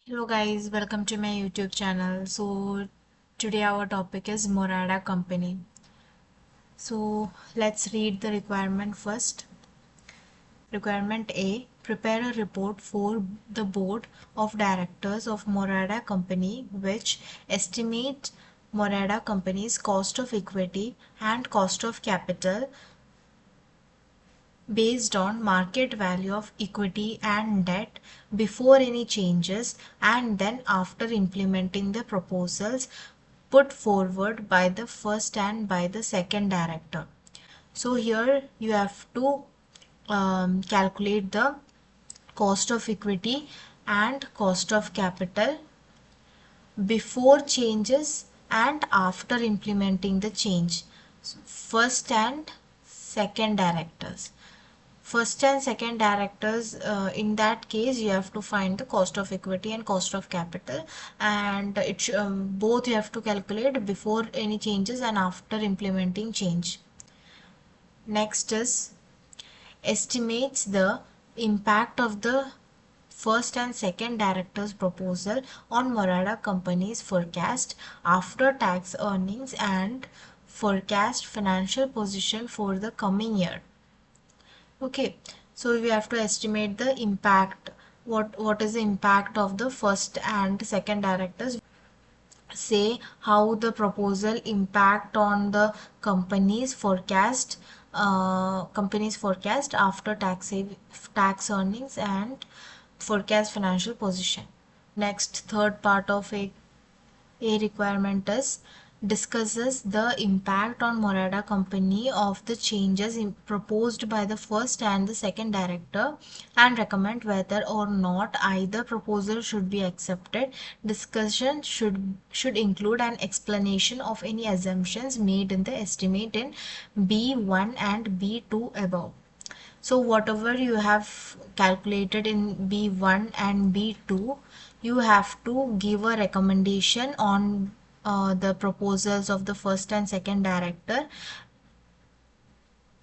Hello guys, welcome to my YouTube channel. So today our topic is Morada Company. So let's read the requirement first. Requirement A. Prepare a report for the board of directors of Morada Company which estimate Morada Company's cost of equity and cost of capital based on market value of equity and debt before any changes and then after implementing the proposals put forward by the first and by the second director. So here you have to calculate the cost of equity and cost of capital before changes and after implementing the change. So first and second directors. First and second directors, in that case you have to find the cost of equity and cost of capital, and both you have to calculate before any changes and after implementing change. Next is estimates the impact of the first and second director's proposal on Morada Company's forecast after tax earnings and forecast financial position for the coming year. Okay, so we have to estimate the impact. What is the impact of the first and second directors? Say how the proposal impact on the company's forecast after tax earnings and forecast financial position. Next, third part of a requirement is discusses the impact on Morada Company of the changes proposed by the first and the second director and recommend whether or not either proposal should be accepted. Discussion should include an explanation of any assumptions made in the estimate in B1 and B2 above. So whatever you have calculated in B1 and B2, you have to give a recommendation on the proposals of the first and second director,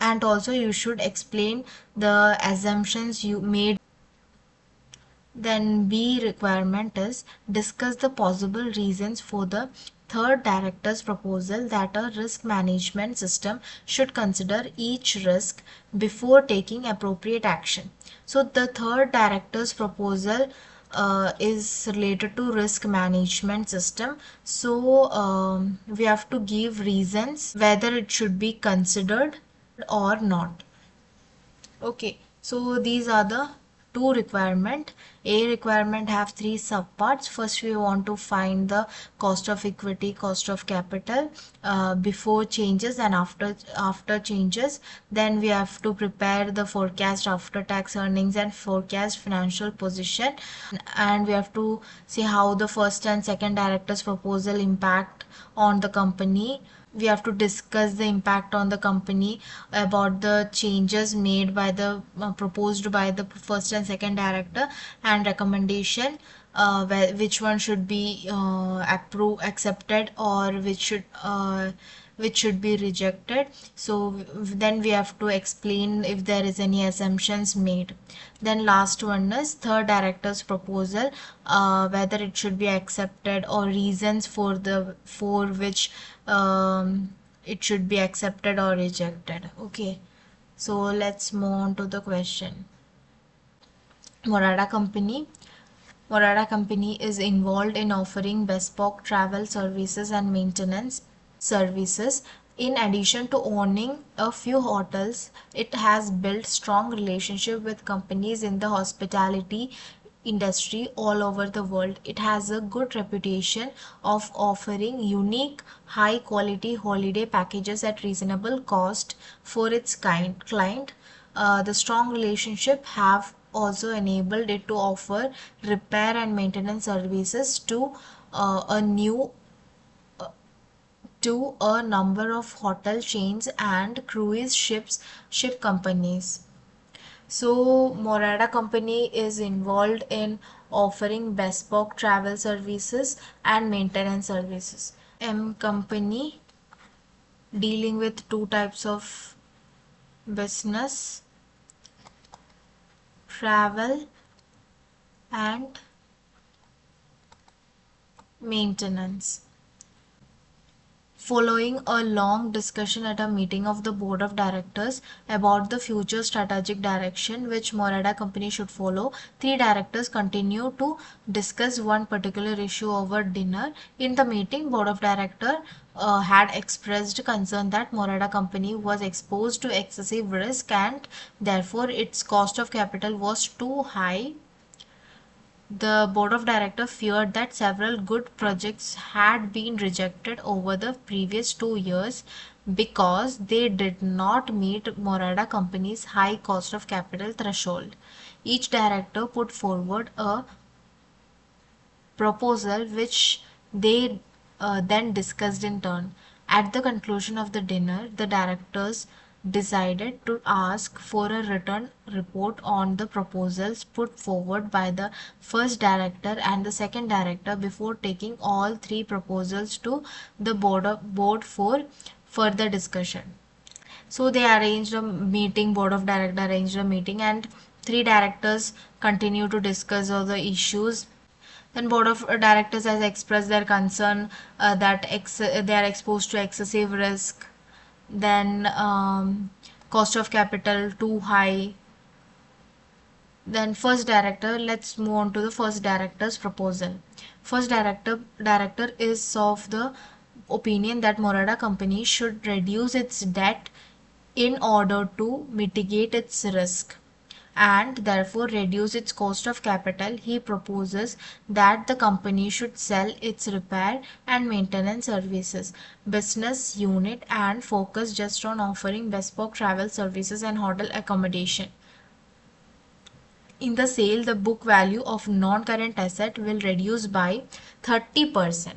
and also you should explain the assumptions you made. Then B requirement is discuss the possible reasons for the third director's proposal that a risk management system should consider each risk before taking appropriate action. So the third director's proposal is related to risk management system. So we have to give reasons whether it should be considered or not. Okay, so these are the two requirement. A requirement have three subparts. First, we want to find the cost of equity, cost of capital before changes and after changes. Then we have to prepare the forecast after tax earnings and forecast financial position, and we have to see how the first and second directors proposal impact on the company. We have to discuss the impact on the company about the changes made by the proposed by the first and second director, and recommendation which one should be accepted, or which should be rejected. So then we have to explain if there is any assumptions made. Then last one is third director's proposal, whether it should be accepted or reasons for which it should be accepted or rejected. Okay, so let's move on to the question. Morada Company. Morada Company is involved in offering bespoke travel services and maintenance services. In addition to owning a few hotels, it has built strong relationship with companies in the hospitality industry all over the world. It has a good reputation of offering unique, high quality holiday packages at reasonable cost for its client. The strong relationship have also enabled it to offer repair and maintenance services to a number of hotel chains and ship companies. So Morada Company is involved in offering bespoke travel services and maintenance services. M Company dealing with two types of business: travel and Maintenance. Following a long discussion at a meeting of the board of directors about the future strategic direction which Morada company should follow, three directors continue to discuss one particular issue over dinner. In the meeting, board of director had expressed concern that Morada company was exposed to excessive risk and therefore its cost of capital was too high. The board of directors feared that several good projects had been rejected over the previous 2 years because they did not meet Morada Company's high cost of capital threshold. Each director put forward a proposal which they then discussed in turn. At the conclusion of the dinner, the directors decided to ask for a written report on the proposals put forward by the first director and the second director before taking all three proposals to the board for further discussion. So they arranged a meeting, board of director arranged a meeting, and three directors continue to discuss all the issues. Then board of directors has expressed their concern that they are exposed to excessive risk. Then cost of capital too high. Then first director, let's move on to the first director's proposal. First director is of the opinion that Morada company should reduce its debt in order to mitigate its risk and therefore reduce its cost of capital. He proposes that the company should sell its repair and maintenance services business unit and focus just on offering bespoke travel services and hotel accommodation. In the sale, the book value of non-current asset will reduce by 30%.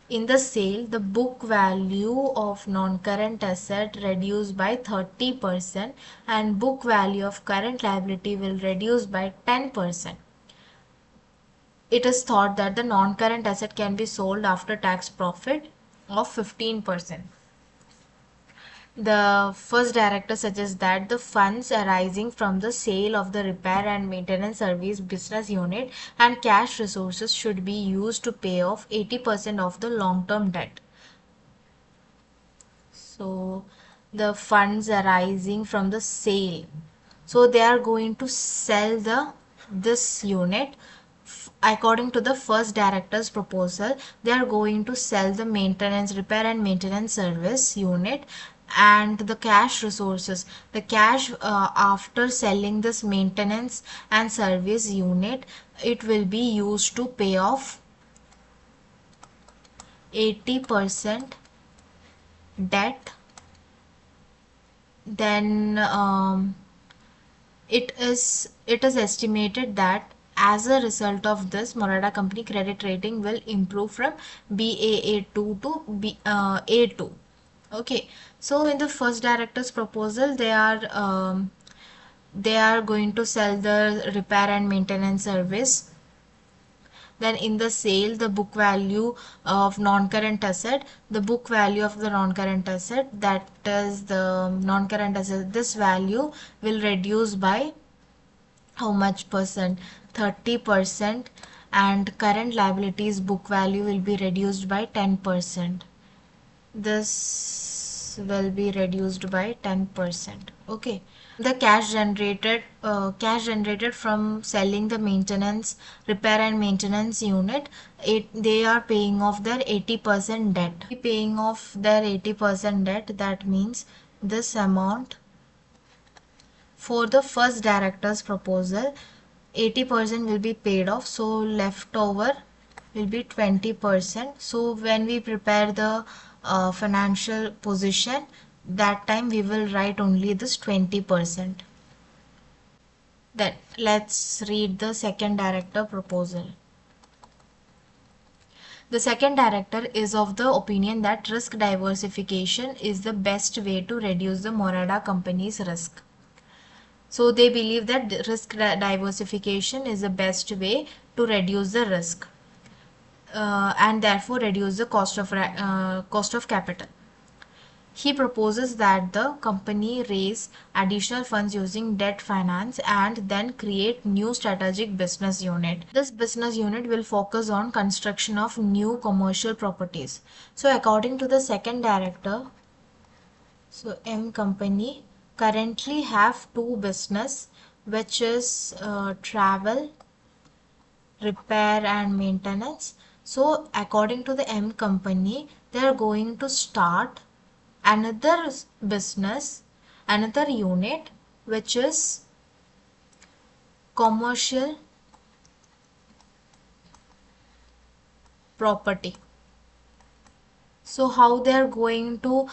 In the sale, the book value of non-current asset reduced by 30% and book value of current liability will reduce by 10%. It is thought that the non-current asset can be sold after tax profit of 15%. The first director suggests that the funds arising from the sale of the repair and maintenance service business unit and cash resources should be used to pay off 80% of the long-term debt. So the funds arising from the sale. So they are going to sell this unit. According to the first director's proposal, they are going to sell the repair and maintenance service unit and the cash resources. The cash after selling this maintenance and service unit, it will be used to pay off 80% debt. Then it is estimated that as a result of this, Morada company credit rating will improve from Baa2 to A2. Okay, so in the first director's proposal, they are going to sell the repair and maintenance service. Then in the sale, the book value of non-current asset, the book value of the non-current asset, that is the non-current asset, this value will reduce by how much percent? 30%, and current liabilities book value will be reduced by 10%. This will be reduced by 10%. Okay. The cash generated from selling the repair and maintenance unit, they are paying off their 80% debt. Paying off their 80% debt, that means this amount for the first director's proposal, 80% will be paid off, so leftover will be 20%. So when we prepare the financial position, that time we will write only this 20%. Then let's read the second director proposal. The second director is of the opinion that risk diversification is the best way to reduce the Morada company's risk. So they believe that risk diversification is the best way to reduce the risk and therefore reduce the cost of capital. He proposes that the company raise additional funds using debt finance and then create new strategic business unit. This business unit will focus on construction of new commercial properties. So according to the second director, so M company currently have two business, which is travel, repair and maintenance. So according to the M company, they are going to start another business, another unit, which is commercial property. So how they are going to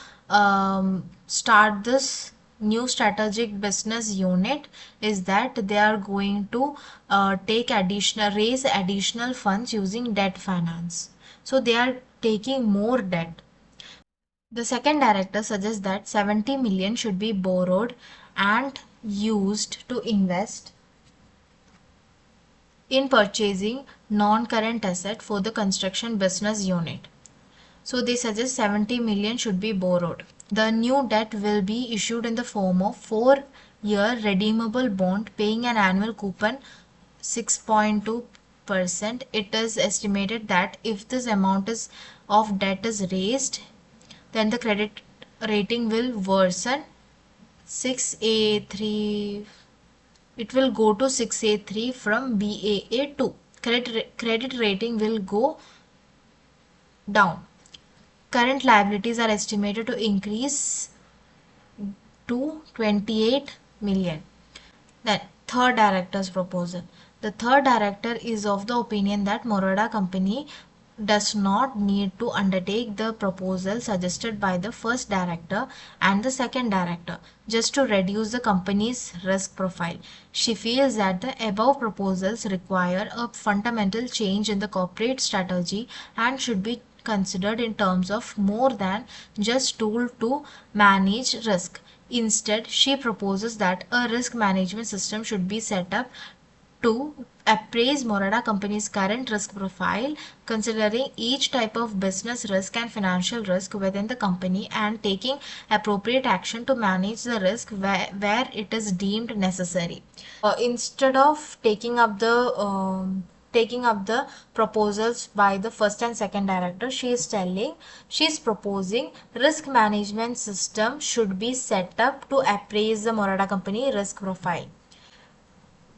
start this new strategic business unit is that they are going to raise additional funds using debt finance. So they are taking more debt. The second director suggests that 70 million should be borrowed and used to invest in purchasing non-current asset for the construction business unit. So they suggest 70 million should be borrowed. The new debt will be issued in the form of 4-year redeemable bond paying an annual coupon 6.2%. It is estimated that if this amount of debt is raised, then the credit rating will worsen 6A3. It will go to 6A3 from Baa2. Credit rating will go down. Current liabilities are estimated to increase to 28 million. Then third director's proposal. The third director is of the opinion that Morada company does not need to undertake the proposal suggested by the first director and the second director just to reduce the company's risk profile. She feels that the above proposals require a fundamental change in the corporate strategy and should be considered in terms of more than just tool to manage risk. Instead, she proposes that a risk management system should be set up to appraise Morada company's current risk profile, considering each type of business risk and financial risk within the company and taking appropriate action to manage the risk where it is deemed necessary. Instead of taking up the proposals by the first and second director, she is proposing risk management system should be set up to appraise the Morada company risk profile.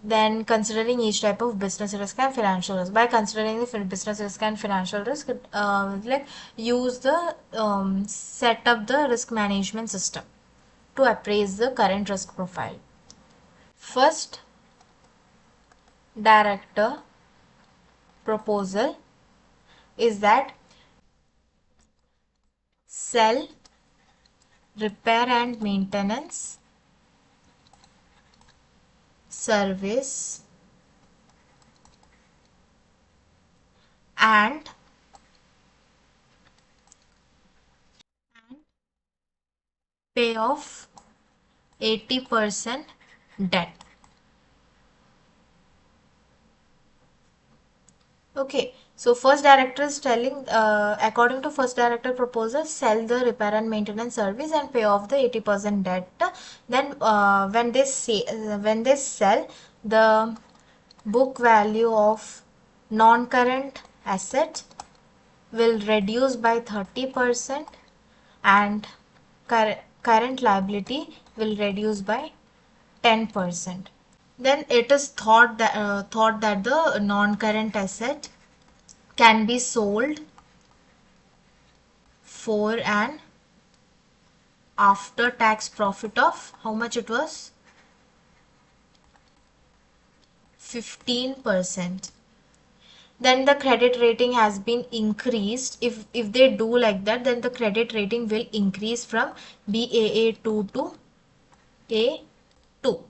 Then considering each type of business risk and financial risk. By considering the business risk and financial risk, like use the set up the risk management system to appraise the current risk profile. First director proposal is that sell repair and maintenance service and pay off 80% debt. Okay, so first director is telling, according to first director proposal, sell the repair and maintenance service and pay off the 80% debt. Then when they sell, the book value of non-current asset will reduce by 30% and current liability will reduce by 10%. Then it is thought that the non-current asset can be sold for an after tax profit of how much it was? 15%. Then the credit rating has been increased. If they do like that, then the credit rating will increase from Baa2 to A2.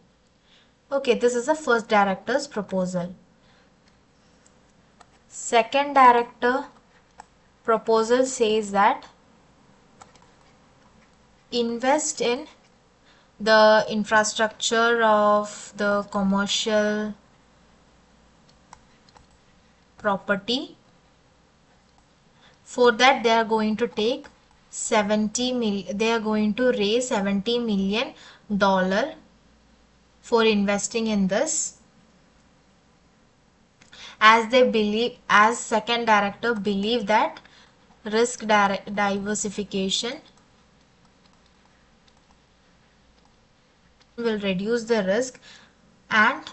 Okay, this is the first director's proposal. Second director proposal says that invest in the infrastructure of the commercial property. For that, they are going to take they are going to raise $70 million for investing in this, as they believe, as second director believe that diversification will reduce the risk and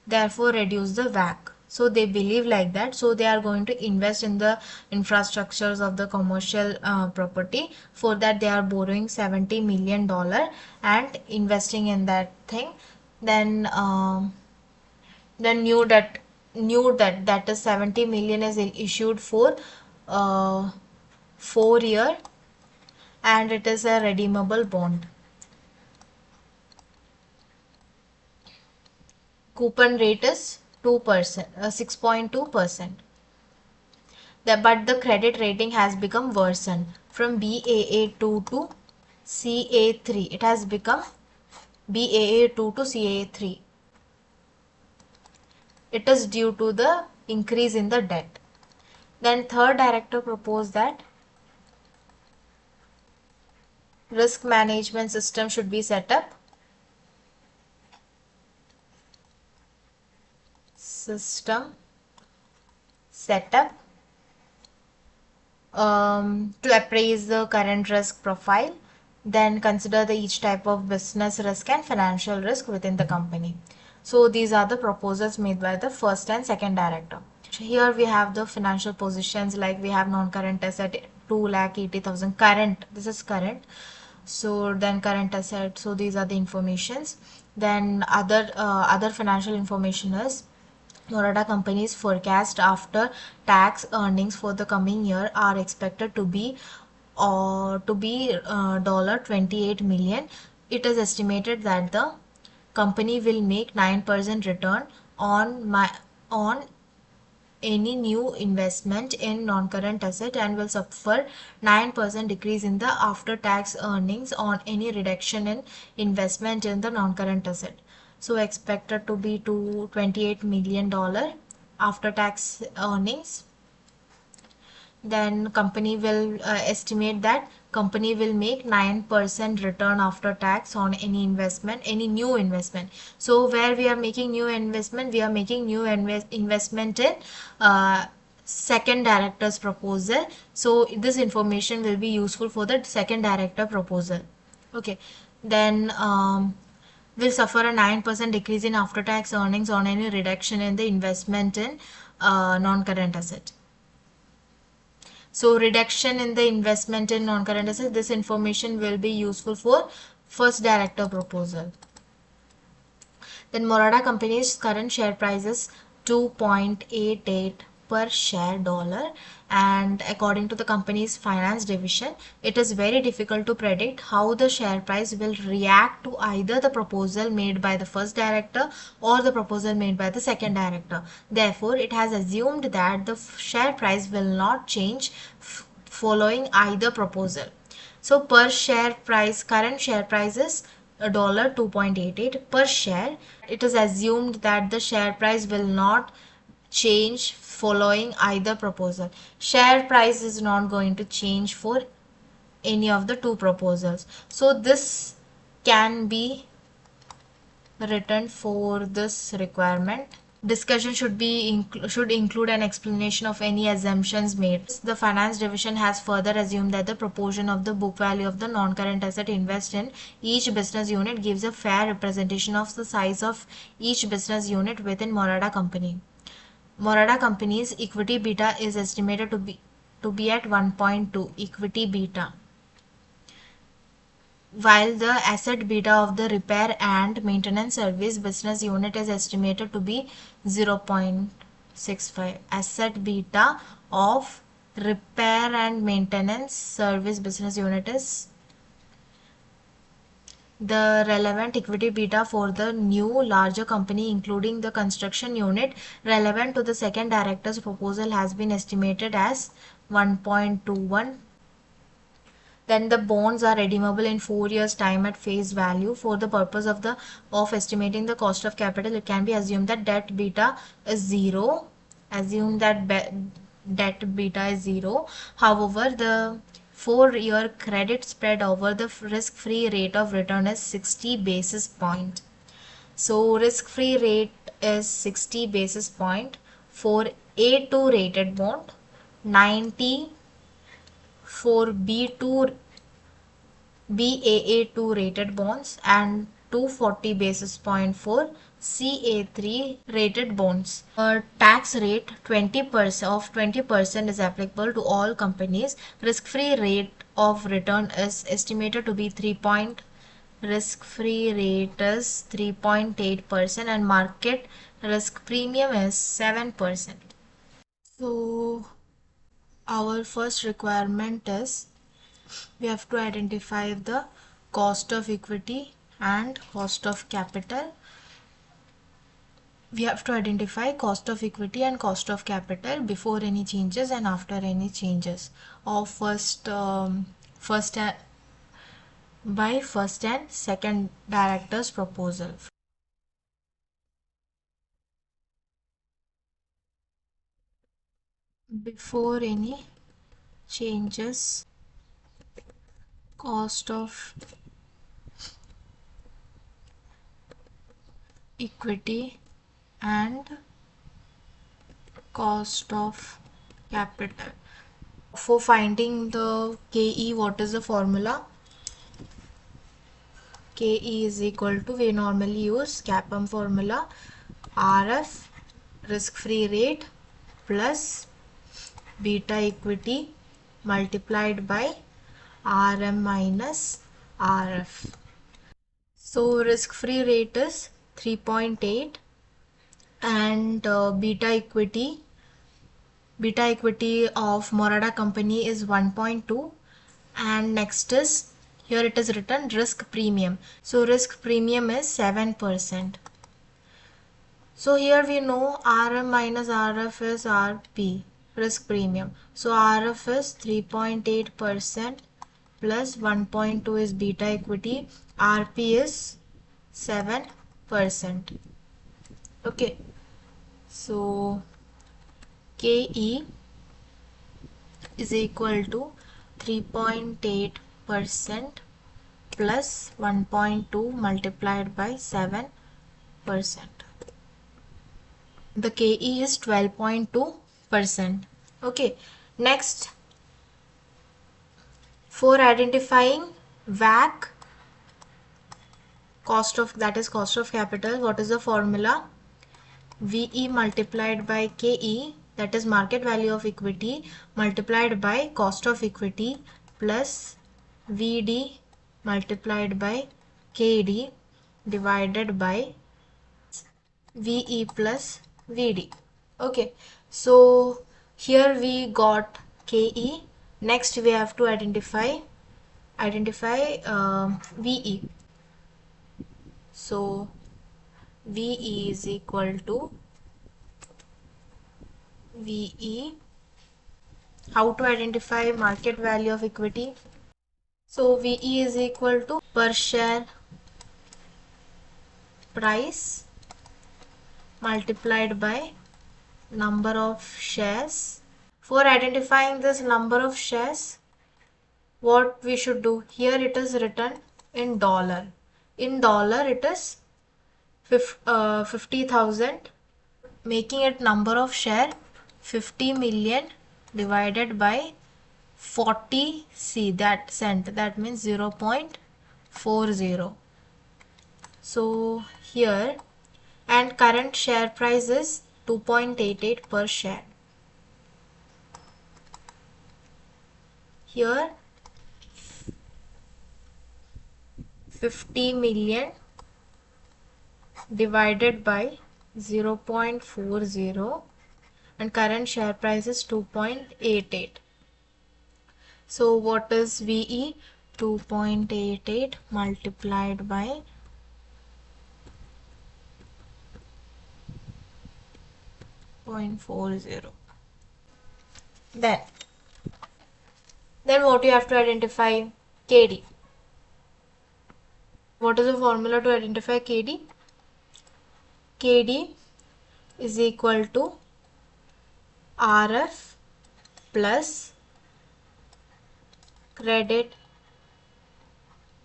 therefore reduce the WACC. So they believe like that. So they are going to invest in the infrastructures of the commercial property. For that they are borrowing $70 million and investing in that thing. Then that is 70 million is issued for 4 year, and it is a redeemable bond. Coupon rate is 2%, 6.2%. But the credit rating has become worsened from Baa2 to Ca3. It has become Baa2 to Ca3. It is due to the increase in the debt. Then third director proposed that risk management system should be set up. To appraise the current risk profile, then consider each type of business risk and financial risk within the company. So these are the proposals made by the first and second director. Here we have the financial positions, like we have non-current asset 2,80,000 current. This is current. So then current asset. So these are the informations. Then other financial information is Morada Company's forecast after tax earnings for the coming year are expected to be $28 million. It is estimated that the company will make 9% return on any new investment in non-current asset and will suffer 9% decrease in the after-tax earnings on any reduction in investment in the non-current asset. So expected to be to $28 million after-tax earnings. Then company will estimate that company will make 9% return after tax on any investment, any new investment. So where we are making new investment, we are making new investment in second director's proposal. So this information will be useful for the second director proposal. Okay, then will suffer a 9% decrease in after tax earnings on any reduction in the investment in non-current asset. So reduction in the investment in non-current assets, this information will be useful for first director proposal. Then Morada Company's current share price is 2.88 per share dollar, and according to the company's finance division, it is very difficult to predict how the share price will react to either the proposal made by the first director or the proposal made by the second director. Therefore, it has assumed that the share price will not change following either proposal. So per share price, current share price is $2.88 per share. It is assumed that the share price will not change following either proposal. Share price is not going to change for any of the two proposals. So this can be written for this requirement. Discussion should include an explanation of any assumptions made. The finance division has further assumed that the proportion of the book value of the non-current asset invested in each business unit gives a fair representation of the size of each business unit within Morada Company. Morada Company's equity beta is estimated to be at 1.2 equity beta, while the asset beta of the repair and maintenance service business unit is estimated to be 0.65. Asset beta of repair and maintenance service business unit is the relevant equity beta for the new larger company, including the construction unit relevant to the second director's proposal, has been estimated as 1.21. Then the bonds are redeemable in 4 years time at face value. For the purpose of estimating the cost of capital, it can be assumed that debt beta is 0. Assume that debt beta is 0. However, the 4-year credit spread over the risk-free rate of return is 60 basis point. So risk-free rate is 60 basis point for A2 rated bond, 90 for BAA2 rated bonds, and 240 basis point for CA3 rated bonds. Tax rate 20% is applicable to all companies. Risk-free rate of return is estimated to be 3. Risk-free rate is 3.8% and market risk premium is 7%. So our first requirement is we have to identify the cost of equity and cost of capital. We have to identify cost of equity and cost of capital before any changes and after any changes of first and second director's proposal. Before any changes, cost of equity and cost of capital. For finding the KE, what is the formula? KE is equal to, we normally use CAPM formula, RF risk-free rate plus beta equity multiplied by RM minus RF. So risk-free rate is 3.8 and beta equity of Morada company is 1.2, and next is, here it is written risk premium. So risk premium is 7%. So here we know RM minus RF is RP, risk premium. So RF is 3.8% plus 1.2 is beta equity. RP is 7%. Okay. So KE is equal to 3.8% plus 1.2 multiplied by 7%. The KE is 12.2%. Okay. Next, for identifying WACC, cost of capital, what is the formula? VE multiplied by KE, that is market value of equity, multiplied by cost of equity plus VD multiplied by KD divided by VE plus VD. Okay, so here we got KE. Next we have to identify VE. So VE is equal to VE. How to identify market value of equity? So VE is equal to per share price multiplied by number of shares. For identifying this number of shares, what we should do? Here it is written in dollar. In dollar it is 50,000, making it number of share 50 million divided by 40 C, that cent, that means 0.40. So here, and current share price is 2.88 per share. Here 50 million divided by 0.40 and current share price is 2.88. So what is VE? 2.88 multiplied by 0.40. Then what you have to identify? KD. What is the formula to identify KD? KD is equal to RF plus credit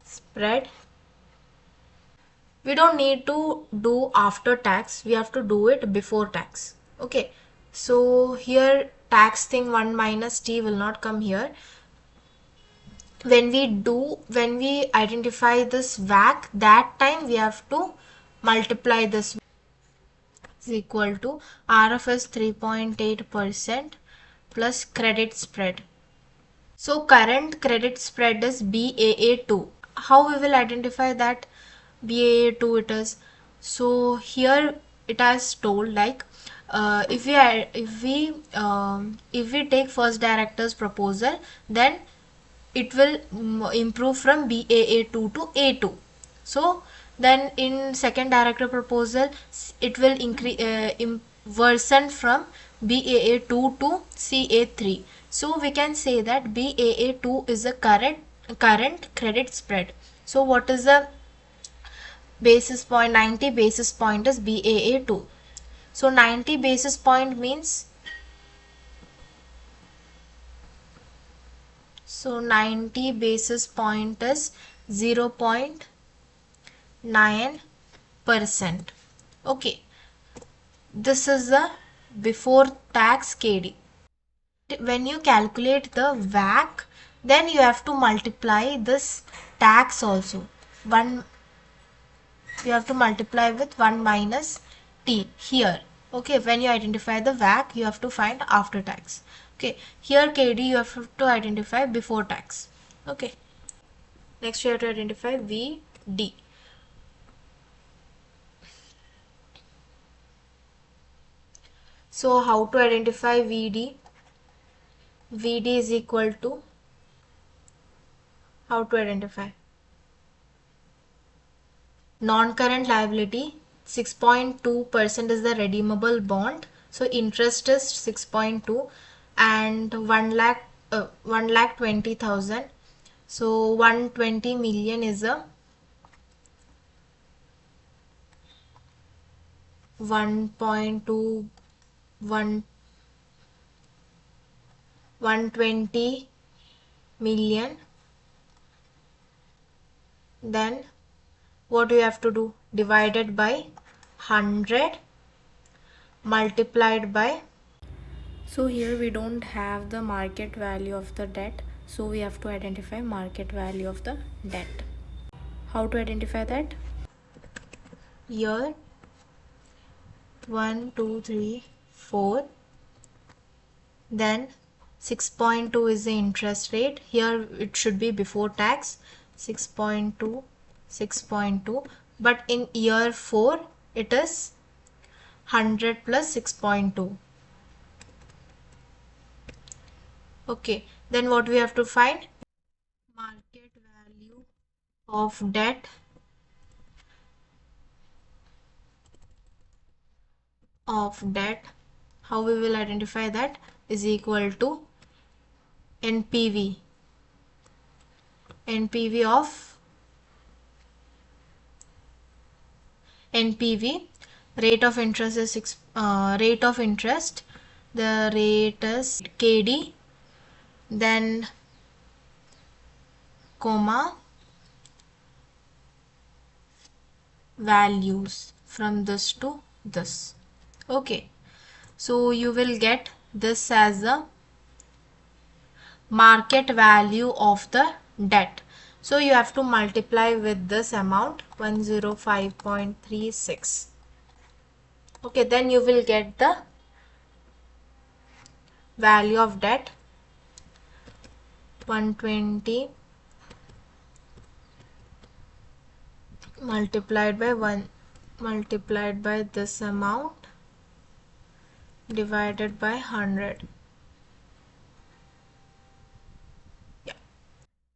spread. We don't need to do after tax, we have to do it before tax. Okay, so here tax thing 1 minus t will not come here. When we identify this WACC, that time we have to multiply this is equal to RFS 3.8% plus credit spread. So current credit spread is BAA2. How we will identify that BAA2 it is? So here it has told like if we take first director's proposal, then it will improve from BAA2 to A2. So then in second director proposal, it will increase worsen from BAA2 to CA3. So we can say that BAA2 is a current credit spread. So what is the basis point? 90 basis point is BAA2. So 90 basis point means, so 90 basis point is 0.9%. Okay, this is the before tax KD. When you calculate the WACC, then you have to multiply this tax also. You have to multiply with 1 minus t here. Okay, when you identify the WACC, you have to find after tax. Okay, here KD you have to identify before tax. Okay, next you have to identify VD. So how to identify VD? VD is equal to, how to identify? Non-current liability 6.2% is the redeemable bond. So interest is 6.2 and 1,20,000. So 120 million is a 1.2 120 million. Then what do you have to do? Divided by 100 multiplied by. So here we don't have the market value of the debt, so we have to identify market value of the debt. How to identify that? Here 1 2 3 4, then 6.2 is the interest rate. Here it should be before tax, 6.2 6.2, but in year 4 it is 100 plus 6.2. Okay, then what we have to find? Market value of debt how we will identify that? Is equal to NPV of NPV. Rate of interest is rate of interest, the rate is KD, then comma values from this to this. Okay, so you will get this as a market value of the debt. So you have to multiply with this amount 105.36. Okay, then you will get the value of debt 120 multiplied by 1 multiplied by this amount divided by 100. Yeah.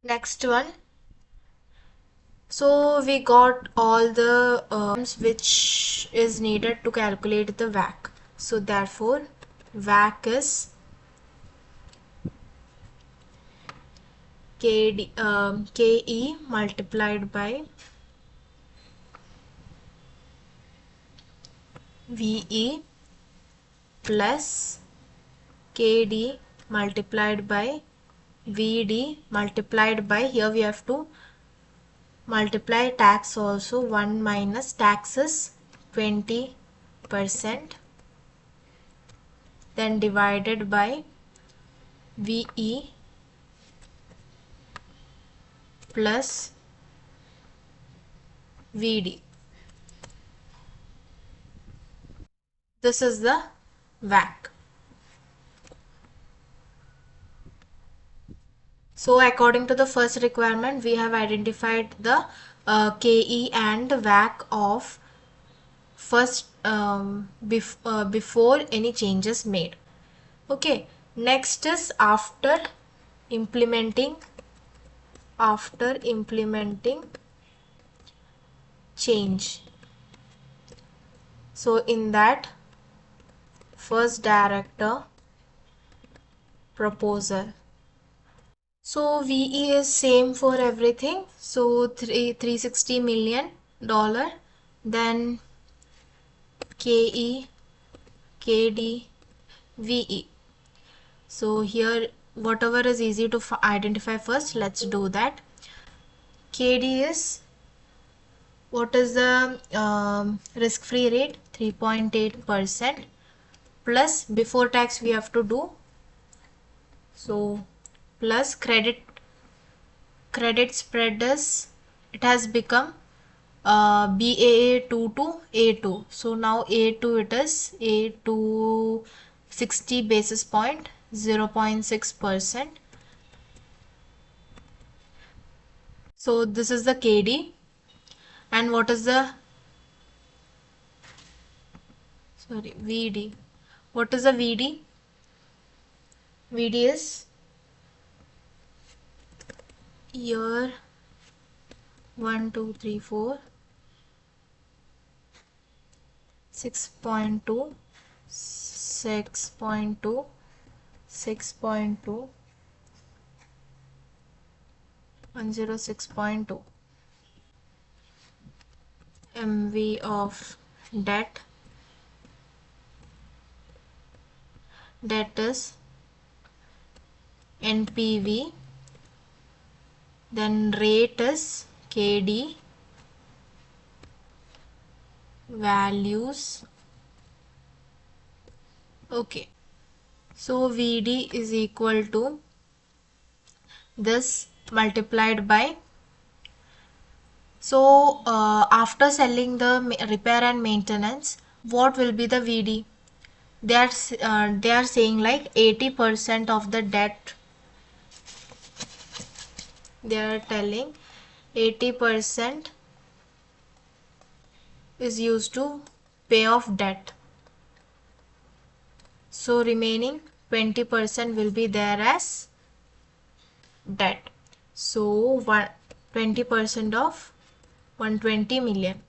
Next one. So we got all the which is needed to calculate the WACC. So therefore WACC is KE multiplied by VE plus KD multiplied by VD multiplied by, here we have to multiply tax also, 1 minus tax is 20%, then divided by VE plus VD. This is the WACC. So according to the first requirement, we have identified the KE and WACC of first before any changes made. Okay, next is implementing after implementing change. So in that, first director proposal. So VE is same for everything. So $360 million. Then KE, KD, VE. So here whatever is easy to identify first, let's do that. KD is, what is the risk-free rate? 3.8% plus before tax we have to do. So plus credit spread is, it has become BAA2 to A2. So now A2 it is A2 60 basis point, 0.6%. So this is the KD. And what is the, sorry, VD. What is the VD? VD is year 1, 2, 3, 4, 6.2, 6.2, 6.2, 106.2 MV of debt. Debt is NPV. Then rate is KD. Values. Okay. So VD is equal to this multiplied by, so after selling the repair and maintenance, what will be the VD? They are saying like 80% of the debt. They are telling 80% is used to pay off debt. So remaining 20% will be there as debt. So 20% of 120 million.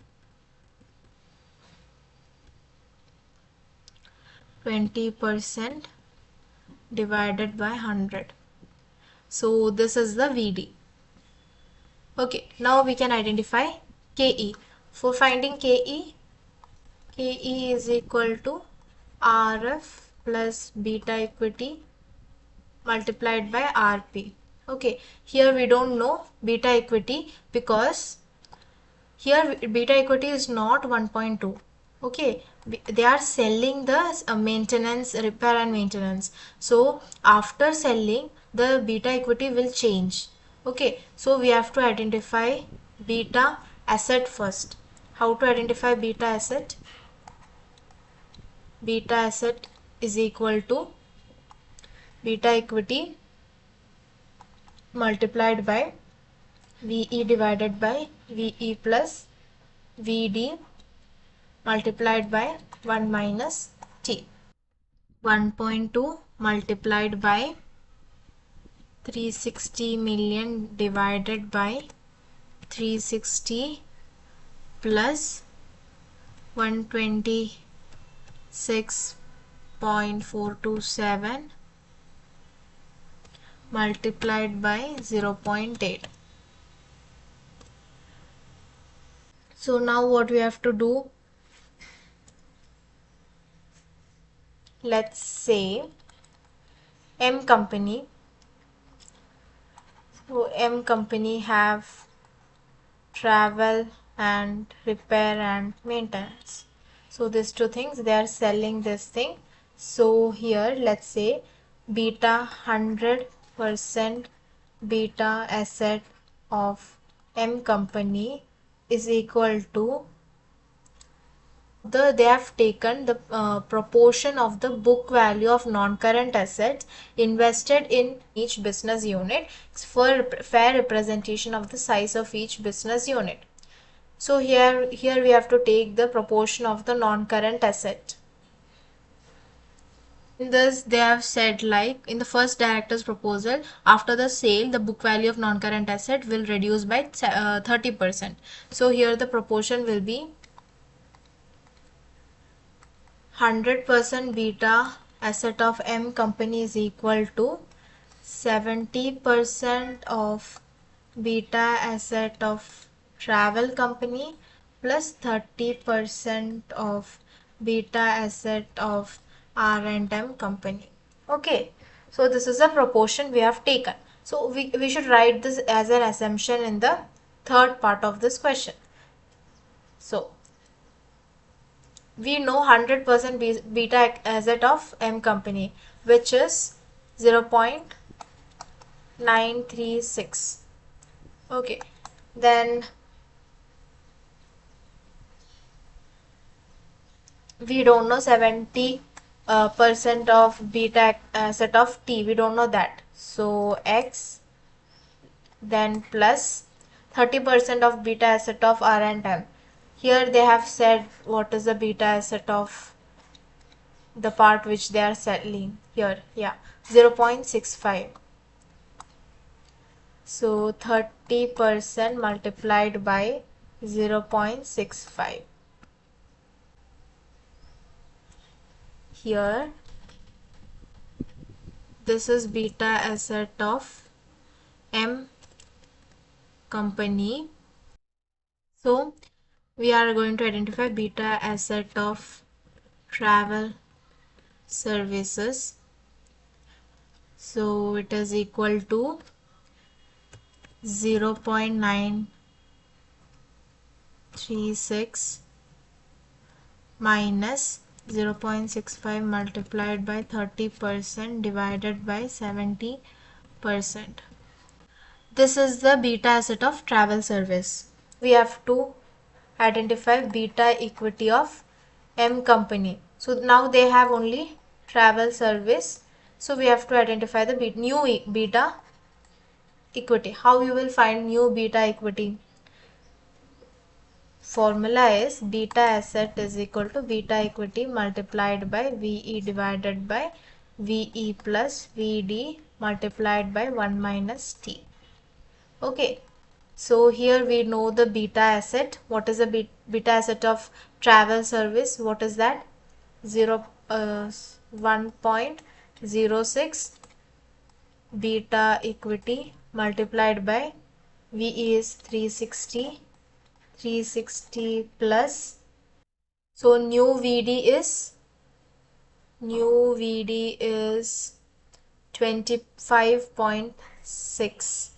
20% divided by 100. So this is the VD. Okay, now we can identify KE. For finding KE, KE is equal to RF plus beta equity multiplied by RP. Okay, here we don't know beta equity because here beta equity is not 1.2. Okay, they are selling the maintenance, repair and maintenance. So after selling, the beta equity will change. Okay, so we have to identify beta asset first. How to identify beta asset? Beta asset is equal to beta equity multiplied by VE divided by VE plus VD multiplied by 1 minus T. 1.2 multiplied by 360 million divided by 360 plus 126.427 multiplied by 0.8. So now what we have to do, let's say M company So M company have travel and repair and maintenance. So these two things they are selling this thing. So here let's say beta 100% beta asset of M company is equal to they have taken the proportion of the book value of non-current assets invested in each business unit for fair representation of the size of each business unit. So here we have to take the proportion of the non-current asset. In this, they have said like in the first director's proposal, after the sale, the book value of non-current asset will reduce by 30%. So here the proportion will be 100% beta asset of M company is equal to 70% of beta asset of travel company plus 30% of beta asset of R&M company. Okay, so this is a proportion we have taken. So we should write this as an assumption in the third part of this question. So we know 100% beta asset of M company, which is 0.936. Okay, then we don't know 70% of beta asset of T. We don't know that. So X then plus 30% of beta asset of R and M. Here they have said what is the beta asset of the part which they are selling here. Yeah, 0.65. So 30% multiplied by 0.65. Here this is beta asset of M company. So we are going to identify beta asset of travel services. So it is equal to 0.936 minus 0.65 multiplied by 30% divided by 70%. This is the beta asset of travel service. We have to identify beta equity of M company. So now they have only travel service. So we have to identify the new beta equity. How you will find new beta equity? Formula is beta asset is equal to beta equity multiplied by VE divided by VE plus VD multiplied by 1 minus T. Okay, so here we know the beta asset. What is the beta asset of travel service? What is that? 1.06 beta equity multiplied by VE is 360 plus. So new VD is 25.6.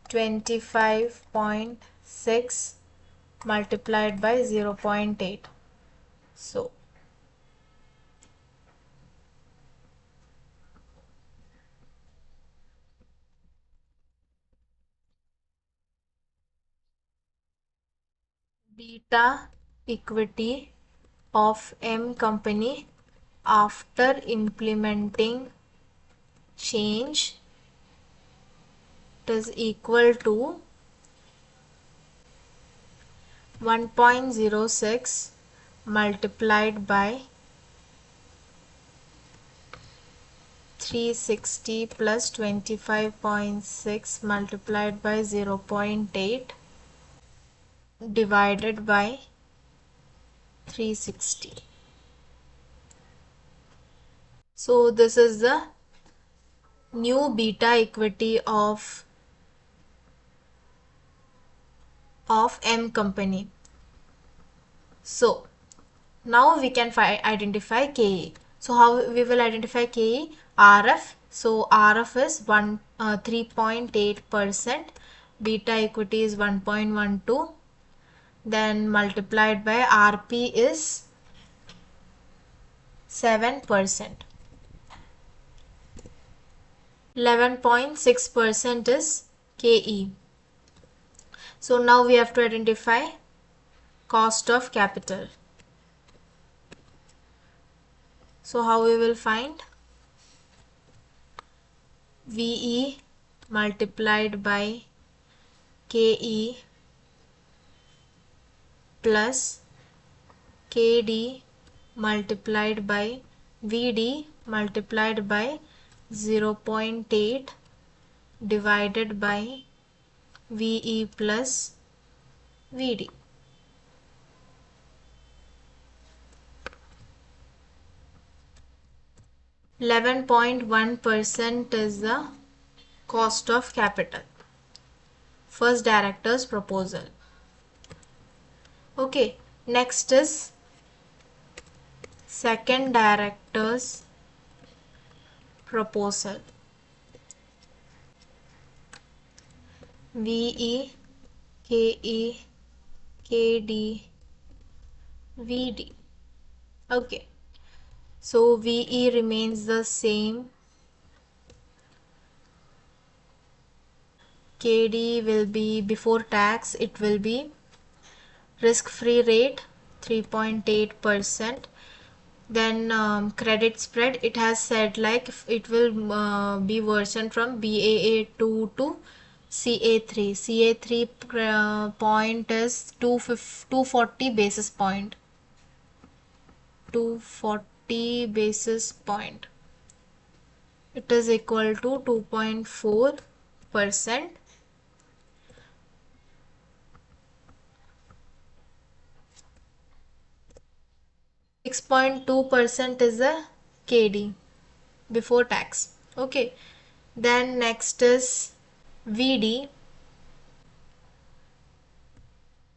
25.6 multiplied by 0.8. So beta equity of M company after implementing change is equal to 1.06 multiplied by 360 plus 25.6 multiplied by 0.8 divided by 360. So this is the new beta equity of M company. So now we can identify KE. So how we will identify KE? RF So RF is 3.8%, beta equity is 1.12, then multiplied by RP is 7%. 11.6% is KE. So now we have to identify cost of capital. So how we will find? VE multiplied by KE plus KD multiplied by VD multiplied by 0.8 divided by VE plus VD. 11.1% is the cost of capital. First director's proposal. Okay, next is second director's proposal. VE, KE, KD, VD. Okay, so VE remains the same. KD will be before tax, it will be risk-free rate 3.8%. Then credit spread, it has said like it will be worsened from BAA2 to CA3. CA3 point is 240 basis point. 240 basis point. It is equal to 2.4%. 6.2% is the KD before tax. Okay, then next is VD.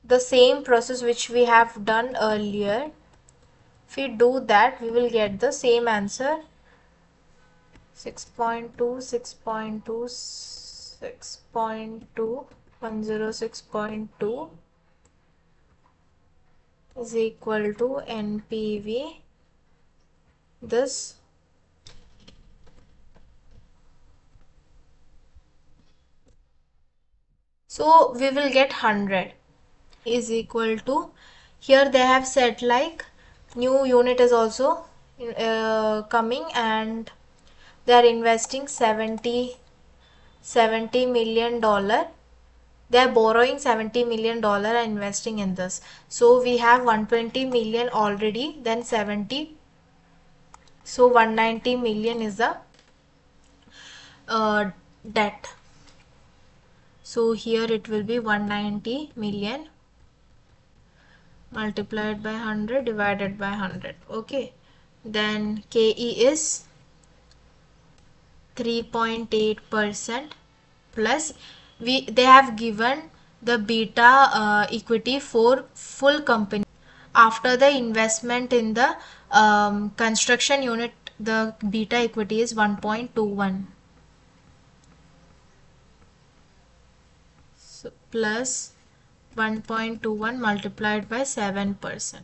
The same process which we have done earlier. If we do that, we will get the same answer. 6.2, 6.2, 6.2, 106.2 is equal to NPV. This so we will get 100 is equal to, here they have said like new unit is also coming and they are investing 70 million dollar. They are borrowing $70 million and investing in this. So we have 120 million already, then 70. So 190 million is the debt. So here it will be 190 million multiplied by 100 divided by 100. Okay. Then KE is 3.8% plus they have given the beta equity for full company. After the investment in the construction unit, the beta equity is 1.21. So plus 1.21 multiplied by 7%.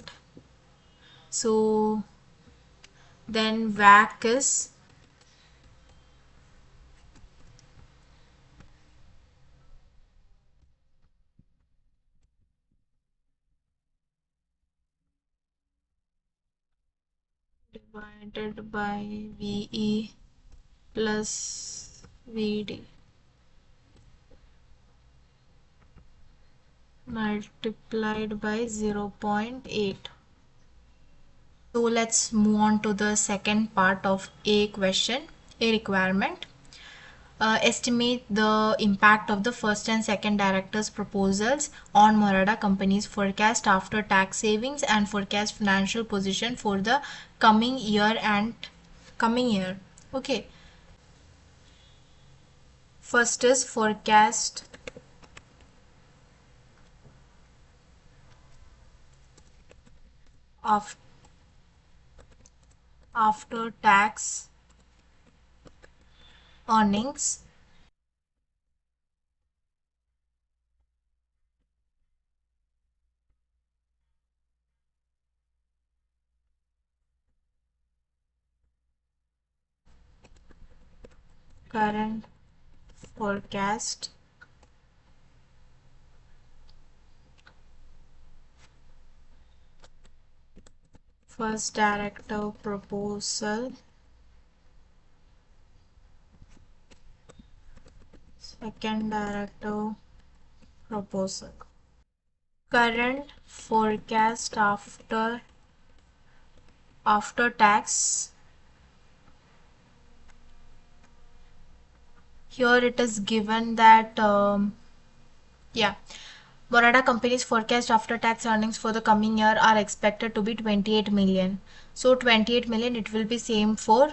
So then WACC is divided by VE plus VD multiplied by 0.8. So let's move on to the second part of a question, a requirement. Estimate the impact of the first and second directors' proposals on Morada Company's forecast after tax savings and forecast financial position for the coming year and coming year. Okay. First is forecast of after tax earnings, current forecast, first director proposal, second director proposal. Current forecast after tax. Here it is given that Morada company's forecast after tax earnings for the coming year are expected to be 28 million. So 28 million, it will be same for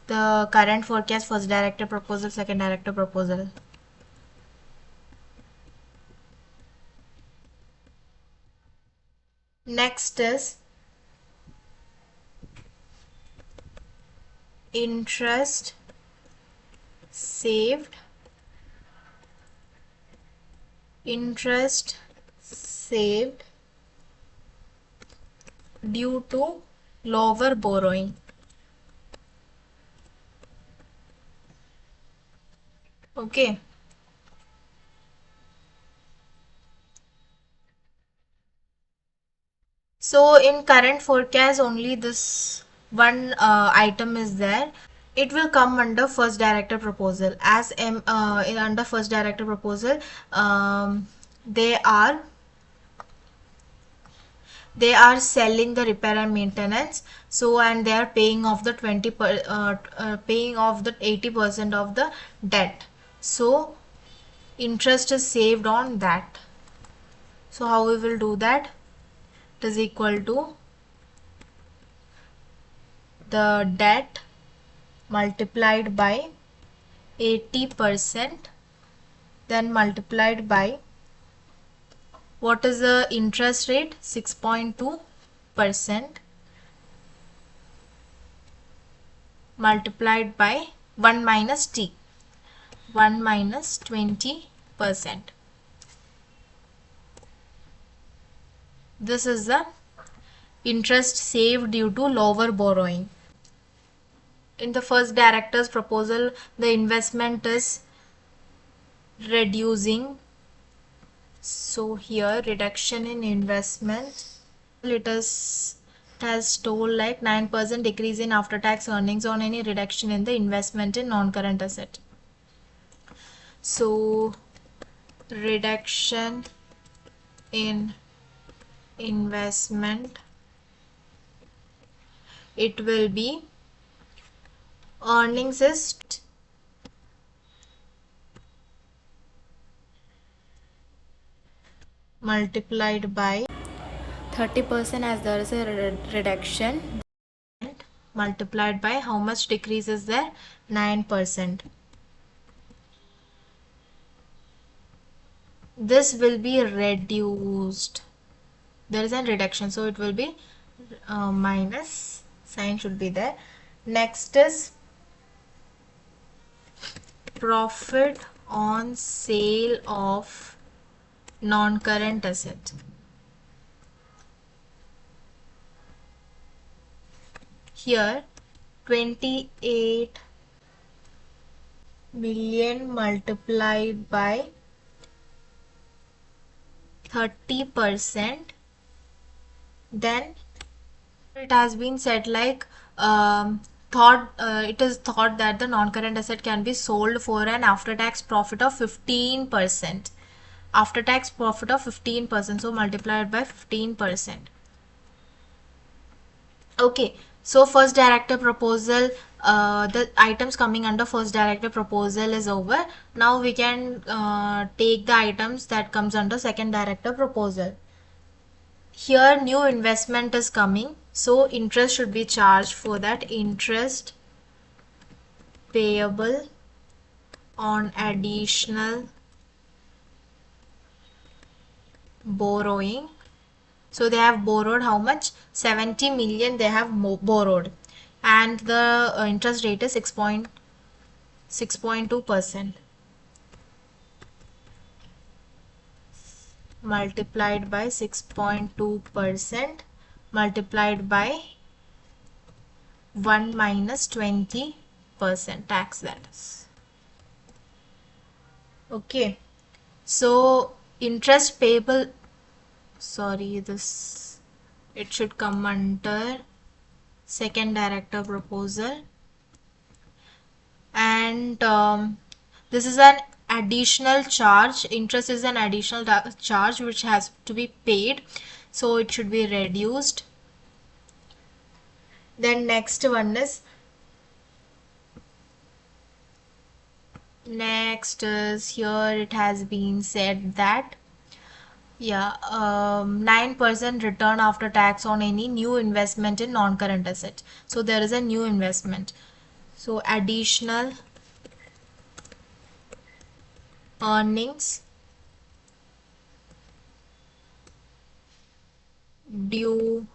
the current forecast, first director proposal, second director proposal. Next is interest saved, interest saved due to lower borrowing. Okay. So in current forecast only this one item is there. It will come under first director proposal. As under first director proposal, um, they are selling the repair and maintenance. So and they are paying off the paying off the 80% of the debt. So interest is saved on that. So how we will do that? It is equal to the debt multiplied by 80%, then multiplied by what is the interest rate? 6.2% multiplied by 1 minus t, 1 minus 20%. This is the interest saved due to lower borrowing. In the first director's proposal, the investment is reducing. So here reduction in investment, it has told like 9% decrease in after tax earnings on any reduction in the investment in non-current asset. So reduction in investment, it will be earnings is multiplied by 30% as there is a reduction, multiplied by how much decrease is there? 9%. This will be reduced. There is a reduction, so it will be minus sign should be there. Next is profit on sale of non-current asset. Here 28 million multiplied by 30%, then it has been said like it is thought that the non-current asset can be sold for an after-tax profit of 15%. After-tax profit of 15%, so multiplied by 15%. Okay, so first director proposal, the items coming under first director proposal is over. Now we can take the items that comes under second director proposal. Here new investment is coming, so interest should be charged for that. Interest payable on additional borrowing. So they have borrowed how much? 70 million they have borrowed. and the interest rate is 6.2% multiplied by 6.2% multiplied by 1 minus 20% tax, that is. Okay, so interest payable, sorry, this, it should come under second director proposal, and this is an additional charge. Interest is an additional charge which has to be paid, so it should be reduced. Then next one is, next is here it has been said that, yeah, 9% return after tax on any new investment in non-current asset. So there is a new investment, so additional earnings due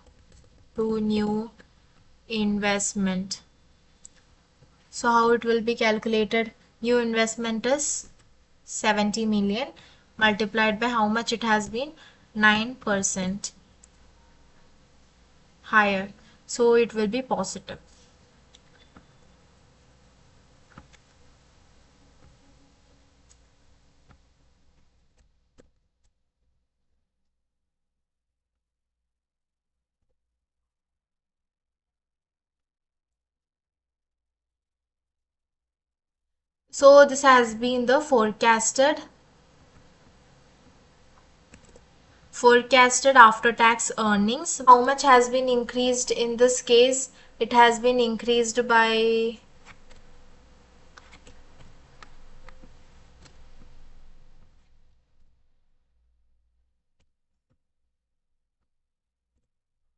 to new investment. So how it will be calculated? New investment is 70 million multiplied by how much it has been? 9% higher. So it will be positive. So this has been the forecasted after tax earnings. How much has been increased in this case? It has been increased by,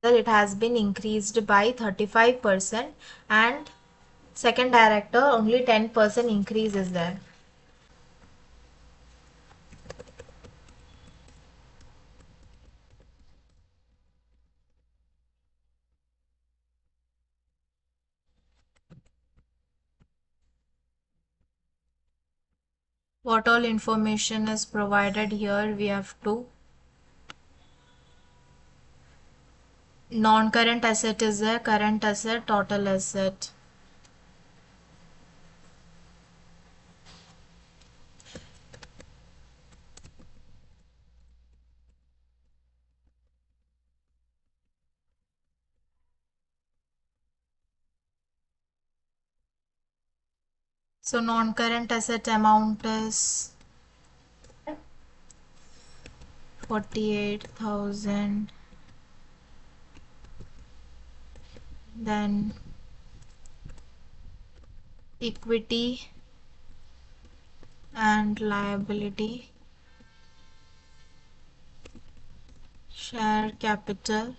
it has been increased by 35%, and second director only 10% increase is there. What all information is provided here? We have to, non-current asset is a current asset, total asset. So non-current asset amount is 48,000. Then equity and liability, share capital.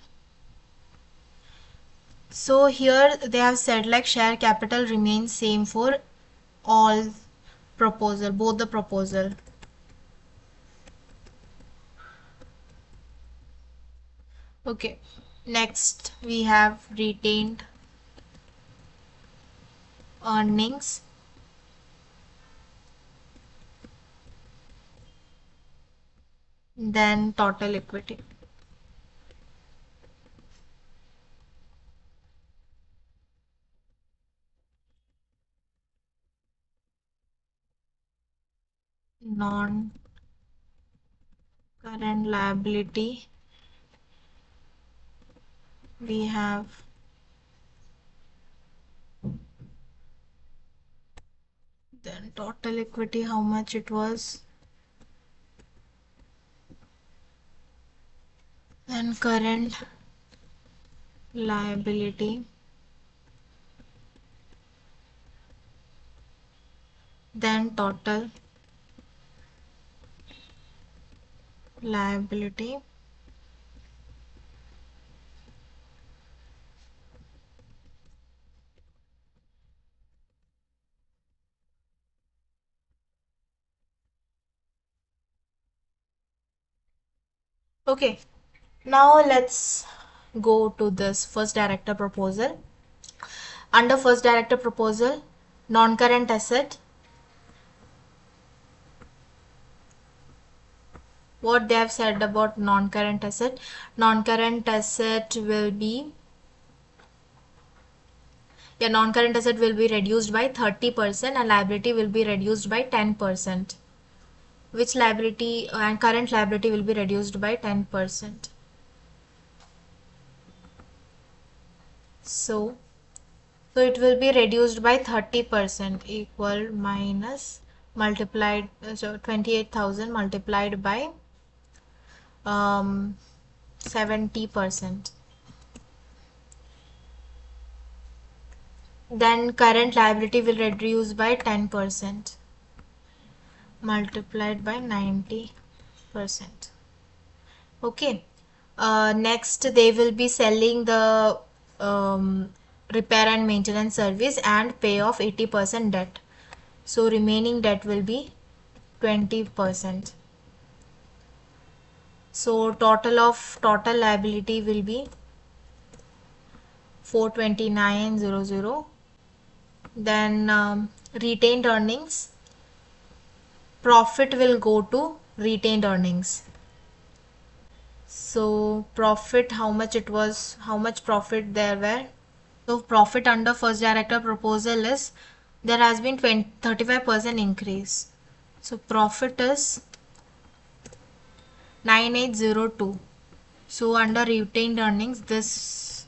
So here they have said like share capital remains same for all proposal, both the proposal. Okay, next we have retained earnings, then total equity. Non-current liability, we have then total equity, how much it was, then current liability, then total liability. Okay, now let's go to this first director proposal. Under first director proposal, non-current asset, what they have said about non-current asset. Non-current asset will be, non-current asset will be reduced by 30% and liability will be reduced by 10%. Which liability and current liability will be reduced by 10%. So it will be reduced by 30% equal minus multiplied, so 28,000 multiplied by 70%. Then current liability will reduce by 10% multiplied by 90%. Okay. Next, they will be selling the repair and maintenance service and pay off 80% debt. So remaining debt will be 20%. So total liability will be 429,000. Then retained earnings, profit will go to retained earnings. So profit, how much it was, how much profit there were. So profit under first director proposal is, there has been 35% increase. So profit is 9802. So under retained earnings, this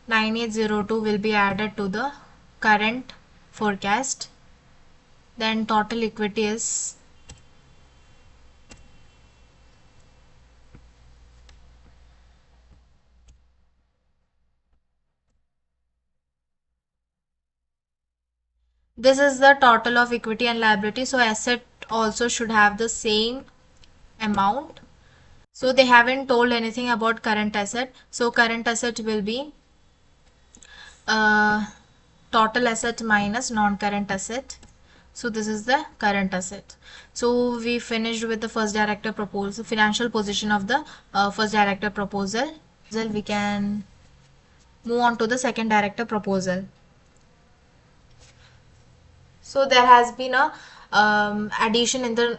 9802 will be added to the current forecast. Then total equity is this is the total of equity and liability. So asset also should have the same amount. So they haven't told anything about current asset. So current asset will be total asset minus non-current asset. So this is the current asset. So we finished with the first director proposal, financial position of the first director proposal. We can move on to the second director proposal. So there has been a addition in the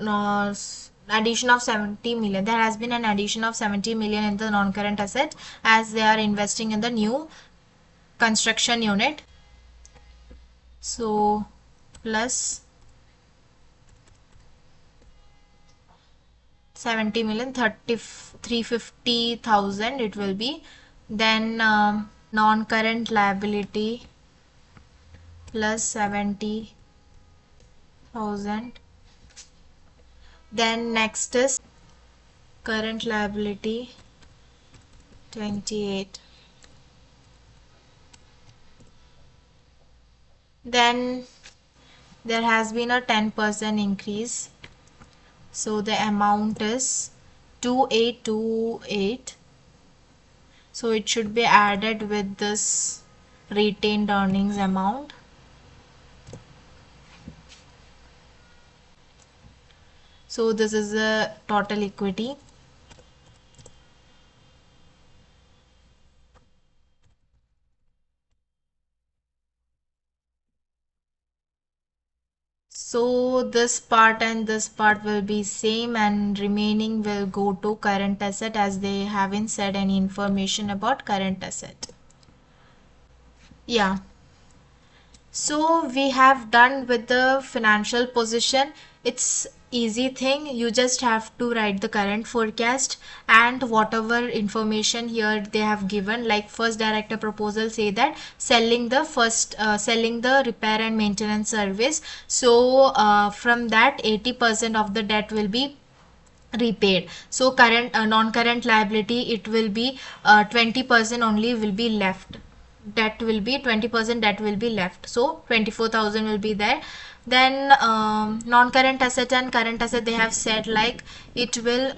addition of 70 million. There has been an addition of 70 million in the non-current asset as they are investing in the new construction unit. So plus 70 million, 350,000 it will be. Then non-current liability plus 70,000. Then next is current liability 28. Then there has been a 10% increase. So the amount is 2828. So it should be added with this retained earnings amount. So this is the total equity. So this part and this part will be same and remaining will go to current asset as they haven't said any information about current asset. Yeah. So we have done with the financial position. It's easy thing. You just have to write the current forecast and whatever information here they have given, like first director proposal say that selling the repair and maintenance service. So from that 80% of the debt will be repaid. So current non-current liability, it will be 20% only will be left. Debt will be 20% debt will be left. So 24,000 will be there. Then non-current asset and current asset, they have said like it will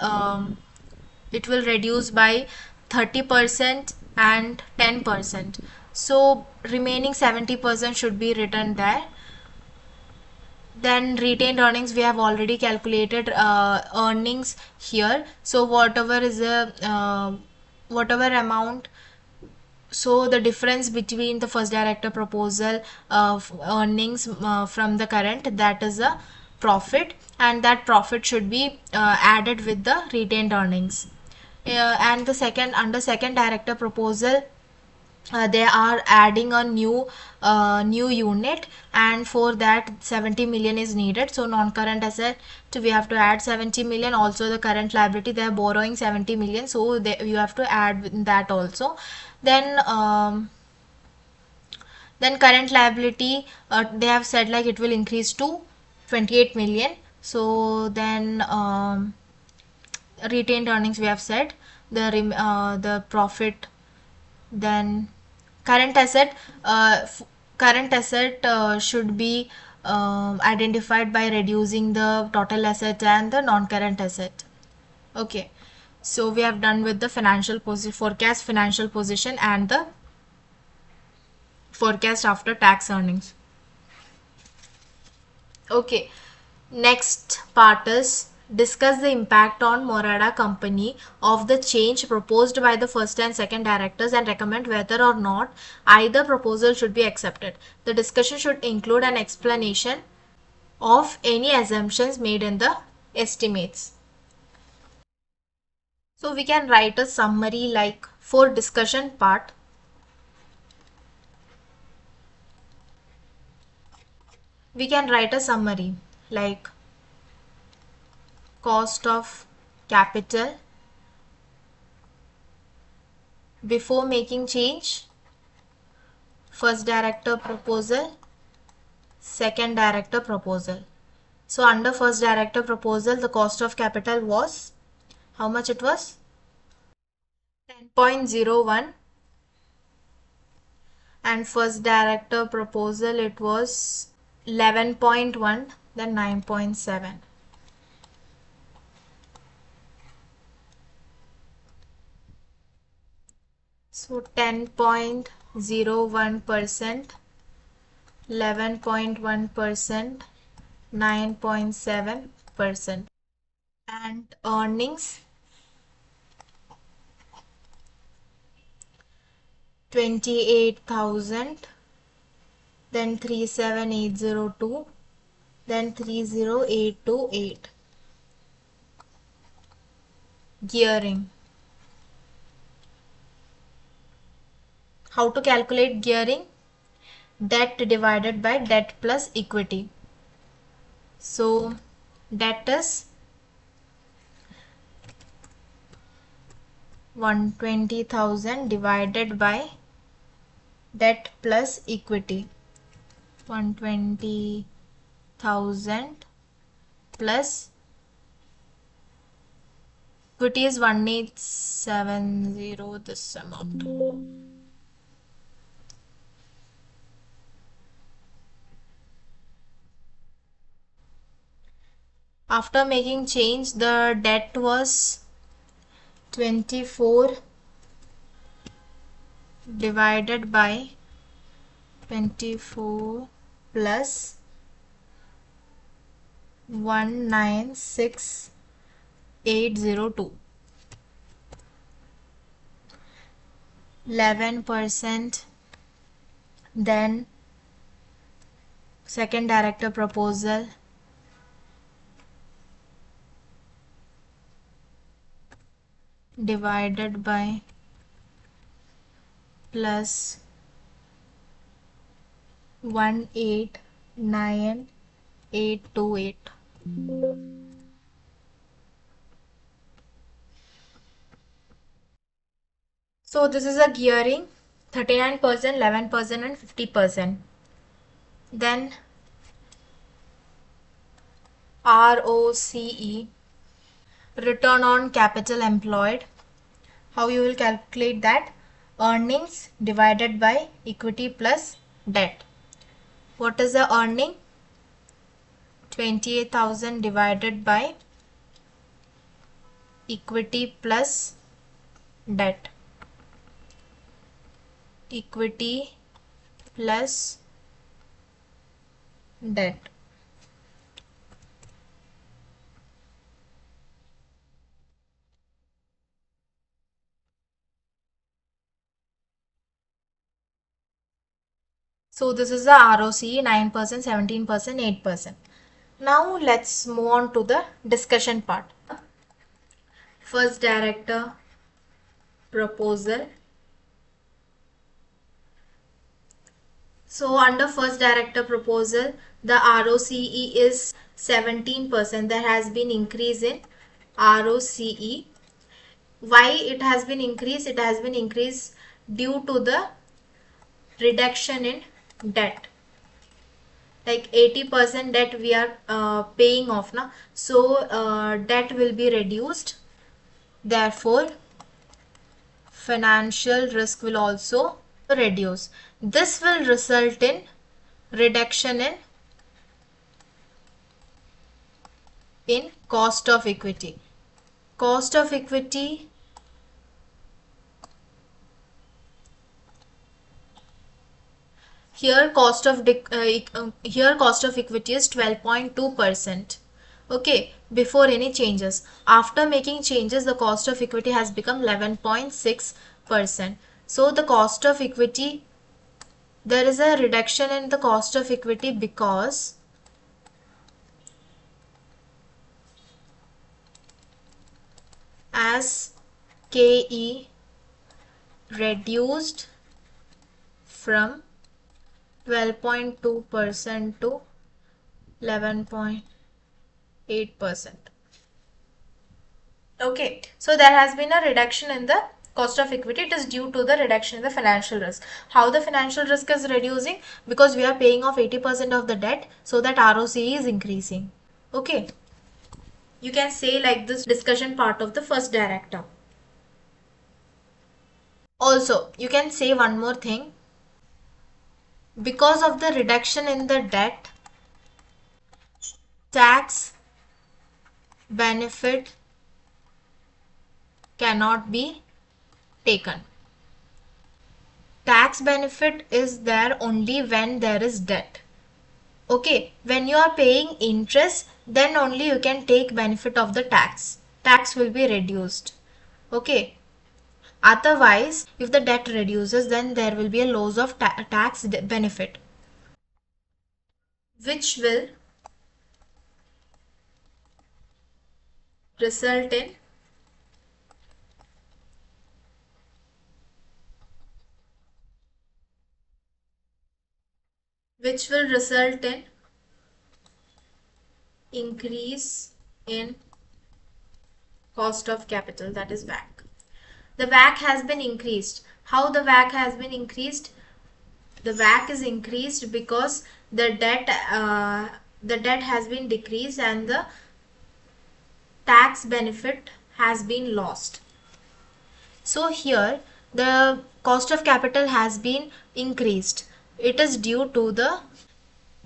reduce by 30% and 10%. So remaining 70% should be written there. Then retained earnings, we have already calculated earnings here. So whatever is the whatever amount, So the difference between the first director proposal of earnings from the current, that is a profit, and that profit should be added with the retained earnings. And the second, under second director proposal, they are adding a new unit, and for that 70 million is needed. So non-current asset, so we have to add 70 million. Also the current liability, they are borrowing 70 million, so you have to add that also. Then current liability, they have said like it will increase to 28 million. So then retained earnings, we have said the profit. Then current asset, current asset should be identified by reducing the total asset and the non-current asset. Okay, so we have done with the financial forecast financial position and the forecast after tax earnings. Okay, next part is discuss the impact on Morada company of the change proposed by the first and second directors and recommend whether or not either proposal should be accepted. The discussion should include an explanation of any assumptions made in the estimates. So we can write a summary like for discussion part. We can write a summary like cost of capital before making change, first director proposal, second director proposal. So under first director proposal, the cost of capital was, how much it was? 10.01, and first director proposal it was 11.1, then 9.7. So 10.01%, 11.1%, 9.7%. And earnings 28,000, then 37802, then 30828. Gearing. How to calculate gearing? Debt divided by debt plus equity. So debt is 120,000 divided by debt plus equity. 120,000 plus equity is 1870, this amount. After making change, the debt was 24 divided by 24 plus 196,802. 11%, then second director proposal, divided by plus 189,828. So this is a gearing 39%, 11%, and 50%. Then ROCE, return on capital employed. How you will calculate that? Earnings divided by equity plus debt. What is the earning? 28,000 divided by equity plus debt. Equity plus debt. So this is the ROCE 9%, 17%, 8%. Now let's move on to the discussion part. First director proposal. So under first director proposal, the ROCE is 17%. There has been increase in ROCE. Why it has been increased? It has been increased due to the reduction in debt. Like 80% debt we are paying off now. So debt will be reduced. Therefore, financial risk will also reduce. This will result in reduction in cost of equity. Cost of equity here cost of equity is 12.2%. Okay, before any changes. After making changes, the cost of equity has become 11.6%. So the cost of equity, there is a reduction in the cost of equity because as KE reduced from 12.2% to 11.8%. Okay, so there has been a reduction in the cost of equity. It is due to the reduction in the financial risk. How the financial risk is reducing? Because we are paying off 80% of the debt, so that ROCE is increasing. Okay, you can say like this discussion part of the first director. Also, you can say one more thing. Because of the reduction in the debt, tax benefit cannot be taken. Tax benefit is there only when there is debt. Okay, when you are paying interest, then only you can take benefit of the tax. Tax will be reduced. Okay. Otherwise, if the debt reduces, then there will be a loss of tax benefit, which will result in increase in cost of capital, that is WACC. The WACC has been increased. How the WACC has been increased? The WACC is increased because the debt has been decreased and the tax benefit has been lost. So here the cost of capital has been increased. It is due to the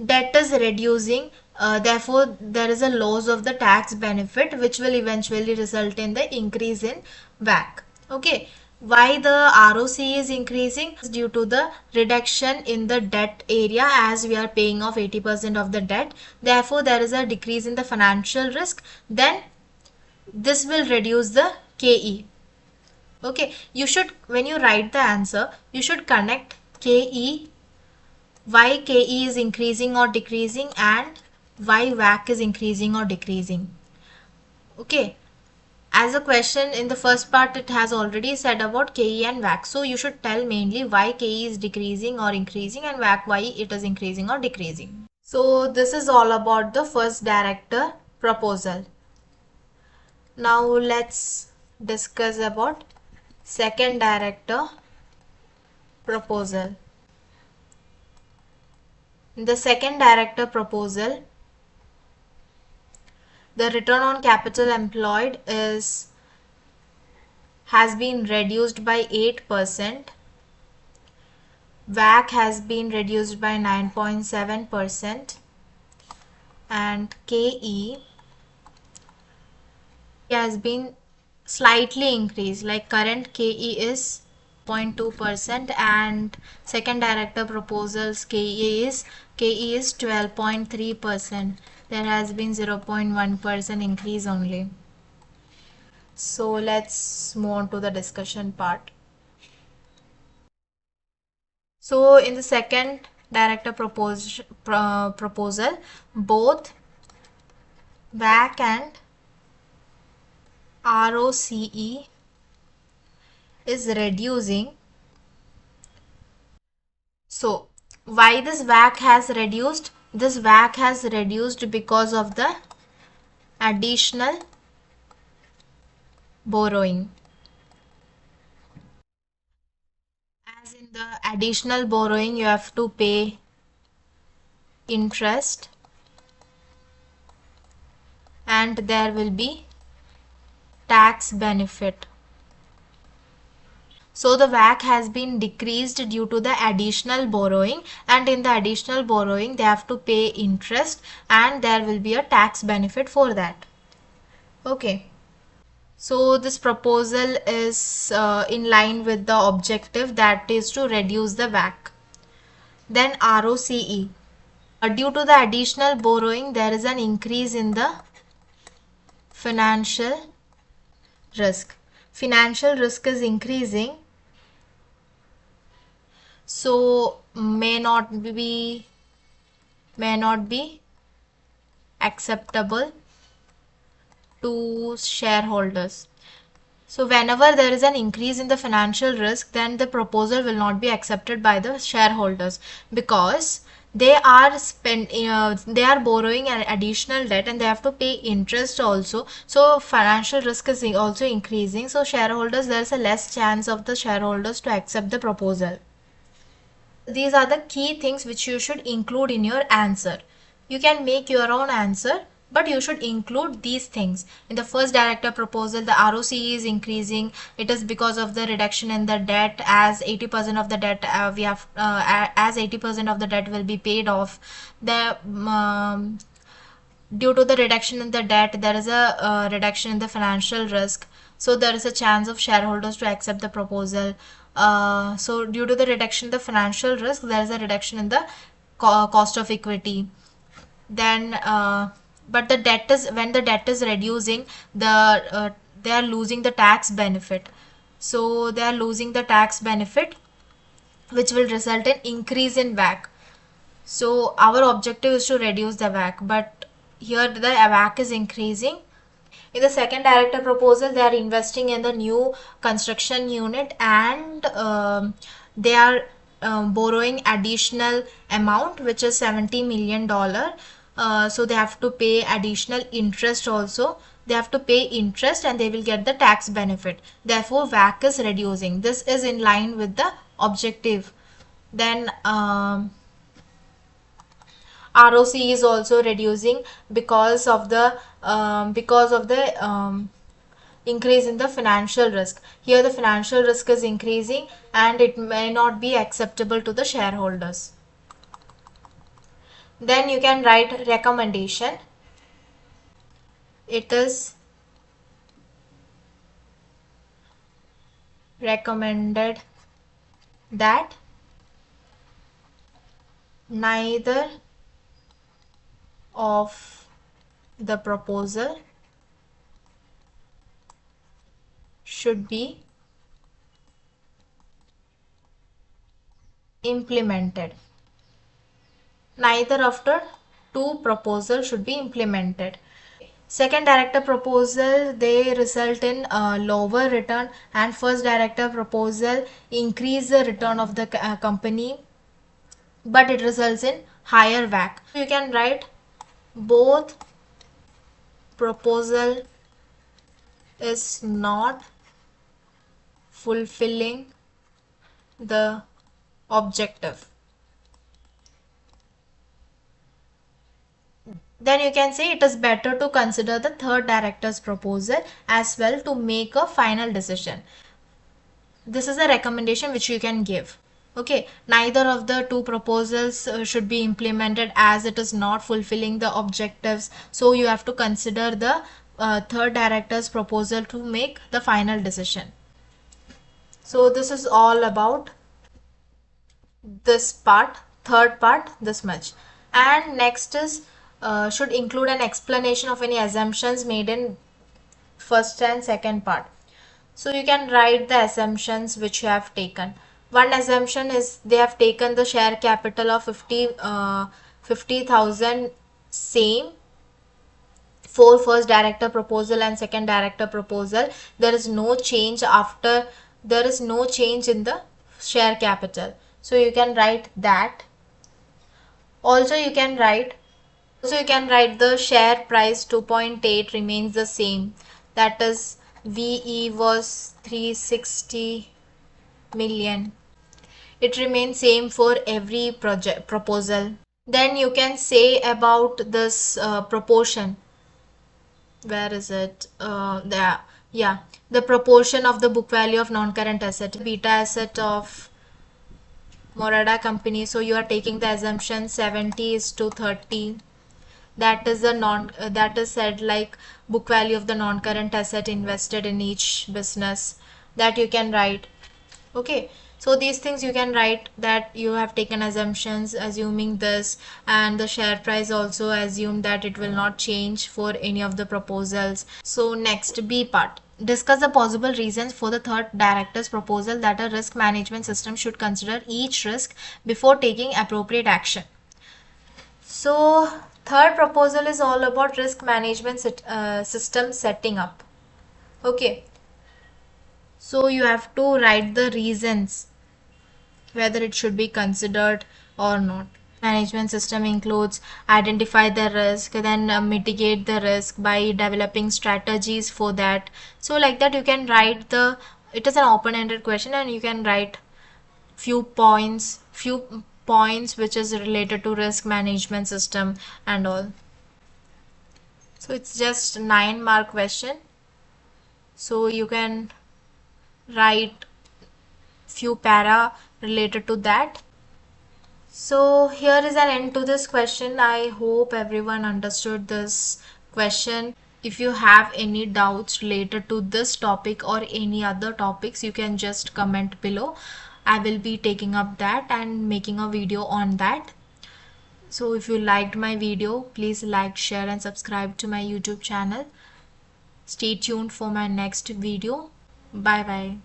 debt is reducing, therefore there is a loss of the tax benefit, which will eventually result in the increase in WACC. Okay, why the ROCE is increasing? Is due to the reduction in the debt area, as we are paying off 80% of the debt. Therefore there is a decrease in the financial risk. Then this will reduce the KE. Okay, you should, when you write the answer, you should connect KE, why KE is increasing or decreasing, and why WACC is increasing or decreasing. Okay, as a question in the first part, it has already said about KE and WACC. So you should tell mainly why KE is decreasing or increasing, and WACC why it is increasing or decreasing. So this is all about the first director proposal. Now let's discuss about second director proposal. In the second director proposal, the return on capital employed has been reduced by 8%. WACC has been reduced by 9.7%, and KE has been slightly increased. Like current KE is 0.2% and second director proposals KE is 12.3%. There has been 0.1% increase only. So let's move on to the discussion part. So in the second director proposal, both WACC and ROCE is reducing. So why this WACC has reduced? This WACC has reduced because of the additional borrowing. As in the additional borrowing, you have to pay interest and there will be tax benefit. So the WACC has been decreased due to the additional borrowing, and in the additional borrowing they have to pay interest and there will be a tax benefit for that. Okay. So this proposal is in line with the objective, that is to reduce the WACC. Then ROCE. Due to the additional borrowing, there is an increase in the financial risk. Financial risk is increasing, so may not be acceptable to shareholders. So whenever there is an increase in the financial risk, then the proposal will not be accepted by the shareholders, because they are borrowing an additional debt and they have to pay interest also. So financial risk is also increasing. So shareholders, there is a less chance of the shareholders to accept the proposal. These are the key things which you should include in your answer. You can make your own answer, but you should include these things. In the first director proposal, the ROCE is increasing. It is because of the reduction in the debt, as 80% of the debt as 80% of the debt will be paid off. The due to the reduction in the debt, there is a reduction in the financial risk, so there is a chance of shareholders to accept the proposal. So due to the reduction in the financial risk, there is a reduction in the cost of equity. Then but the debt is, when the debt is reducing, they are losing the tax benefit. So they are losing the tax benefit, which will result in increase in WACC. So our objective is to reduce the WACC, but here the WACC is increasing. In the second director proposal, they are investing in the new construction unit, and they are borrowing additional amount, which is $70 million. So they have to pay additional interest also. They have to pay interest and they will get the tax benefit. Therefore, WACC is reducing. This is in line with the objective. Then ROC is also reducing because of the increase in the financial risk. Here the financial risk is increasing and it may not be acceptable to the shareholders. Then you can write recommendation. It is recommended that neither of the proposal should be implemented. Neither of the two proposals should be implemented. Second director proposal, they result in a lower return, and first director proposal increase the return of the company, but it results in higher WACC. You can write both proposal is not fulfilling the objective. Then you can say it is better to consider the third director's proposal as well to make a final decision. This is a recommendation which you can give. Okay, neither of the two proposals should be implemented as it is not fulfilling the objectives. So you have to consider the third director's proposal to make the final decision. So this is all about this part, third part, this much. And next is should include an explanation of any assumptions made in first and second part. So you can write the assumptions which you have taken. One assumption is they have taken the share capital of 50,000 same for first director proposal and second director proposal. There is no change in the share capital. So you can write that. Also you can write the share price 2.8 remains the same. That is VE was 360 million. It remains same for every project proposal. Then you can say about this proportion. Where is it? There. Yeah, the proportion of the book value of non-current asset, beta asset of Morada company. So you are taking the assumption 70 is to 30. That is the that is said like book value of the non-current asset invested in each business, that you can write. Okay, so these things you can write, that you have taken assumptions assuming this, and the share price also assume that it will not change for any of the proposals. So next, B part. Discuss the possible reasons for the third director's proposal that a risk management system should consider each risk before taking appropriate action. So third proposal is all about risk management system setting up. Okay, so you have to write the reasons whether it should be considered or not. Management system includes identify the risk, then mitigate the risk by developing strategies for that. So like that you can write it is an open-ended question, and you can write few points which is related to risk management system and all. So it's just 9-mark question. So you can write few para related to that. So here is an end to this question. I hope everyone understood this question. If you have any doubts related to this topic or any other topics, you can just comment below. I will be taking up that and making a video on that. So if you liked my video, please like, share and subscribe to my YouTube channel. Stay tuned for my next video. Bye bye.